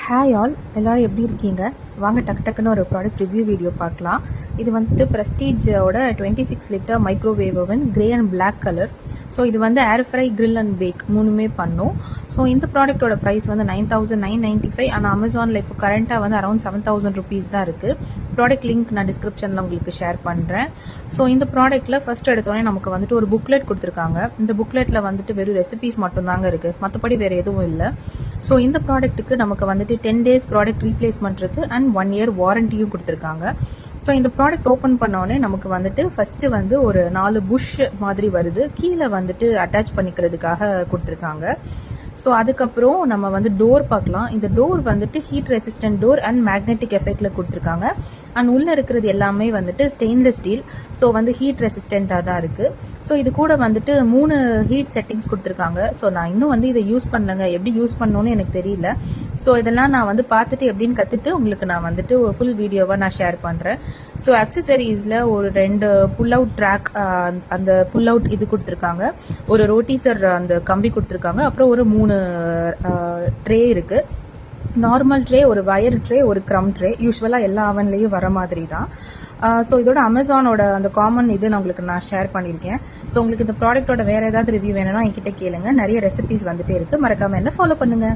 Hi all, எல்லோரும் எப்படி இருக்கீங்க? வாங்க டக்குன்னு ஒரு ப்ராடக்ட் ரிவ்யூ வீடியோ பார்க்கலாம். இது வந்துட்டு ப்ரெஸ்டீஜோட 26 litre microwave oven, grey and black colour. So இது வந்து air fry, grill and bake மூணுமே பண்ணும். ஸோ இந்த ப்ராடக்ட்டோட ப்ரைஸ் வந்து 9,995. ஆனால் அமேசானில் இப்போ கரண்ட்டாக வந்து அரௌண்ட் 7,000 ருபீஸ் தான் இருக்குது. ப்ராடக்ட் லிங்க் நான் டிஸ்கிரிப்ஷனில் உங்களுக்கு ஷேர் பண்ணுறேன். ஸோ இந்த ப்ராடக்ட்டில் ஃபஸ்ட் எடுத்தோடனே நமக்கு வந்துட்டு ஒரு புக்லெட் கொடுத்துருக்காங்க. இந்த புக்லெட்டில் வந்துட்டு வெறும் ரெசிபீஸ் மட்டும்தாங்க இருக்குது, மற்றபடி வேறு எதுவும் இல்லை. ஸோ இந்த ப்ராடக்ட்டுக்கு நமக்கு வந்துட்டு 10 days ப்ராடக்ட் ரீப்ளேஸ்மெண்ட் இருக்குது அண்ட் 1 year வாரண்டியும் கொடுத்துருக்காங்க. ஸோ இந்த ப்ராடக்ட் ஓப்பன் பண்ணோடனே நமக்கு வந்துட்டு ஃபஸ்ட்டு வந்து ஒரு 4 புஷ் மாதிரி வருது, கீழே வந்துட்டு அட்டாச் பண்ணிக்கிறதுக்காக கொடுத்துருக்காங்க. ஸோ அதுக்கப்புறம் நம்ம வந்து டோர் பார்க்கலாம். இந்த டோர் வந்துட்டு heat resistant door and magnetic எஃபெக்டில் கொடுத்துருக்காங்க. அண்ட் உள்ளே இருக்கிறது எல்லாமே வந்துட்டு ஸ்டெயின்லெஸ் ஸ்டீல். ஸோ வந்து ஹீட் ரெசிஸ்டண்ட்டாக தான் இருக்குது. ஸோ இது கூட வந்துட்டு 3 ஹீட் செட்டிங்ஸ் கொடுத்துருக்காங்க. ஸோ நான் இன்னும் வந்து இதை யூஸ் பண்ணலங்க, எப்படி யூஸ் பண்ணணும்னு எனக்கு தெரியல. ஸோ இதெல்லாம் நான் வந்து பார்த்துட்டு எப்படின்னு கற்றுட்டு உங்களுக்கு நான் வந்துட்டு ஒரு ஃபுல் வீடியோவாக நான் ஷேர் பண்ணுறேன். ஸோ அக்சசரிஸில் ஒரு 2 புல் அவுட் ட்ராக், அந்த புல் அவுட் இது கொடுத்துருக்காங்க. ஒரு ரோட்டிசர் அந்த கம்பி கொடுத்துருக்காங்க. அப்புறம் ஒரு 3 ட்ரே இருக்குது. நார்மல் ட்ரே, ஒரு வயர் ட்ரே, ஒரு க்ரம் ட்ரே. யூஸ்வலாக எல்லா அவன்லேயும் வர மாதிரி தான். ஸோ இதோட அமேசானோட அந்த காமன் இது நான் உங்களுக்கு நான் ஷேர் பண்ணியிருக்கேன். ஸோ உங்களுக்கு இந்த ப்ராடக்ட்டோட வேறு ஏதாவது ரிவ்யூ வேணும்னா என்கிட்ட கேளுங்க. நிறைய ரெசிபிஸ் வந்துட்டே இருக்குது. மறக்காமல் என்ன ஃபாலோ பண்ணுங்கள்.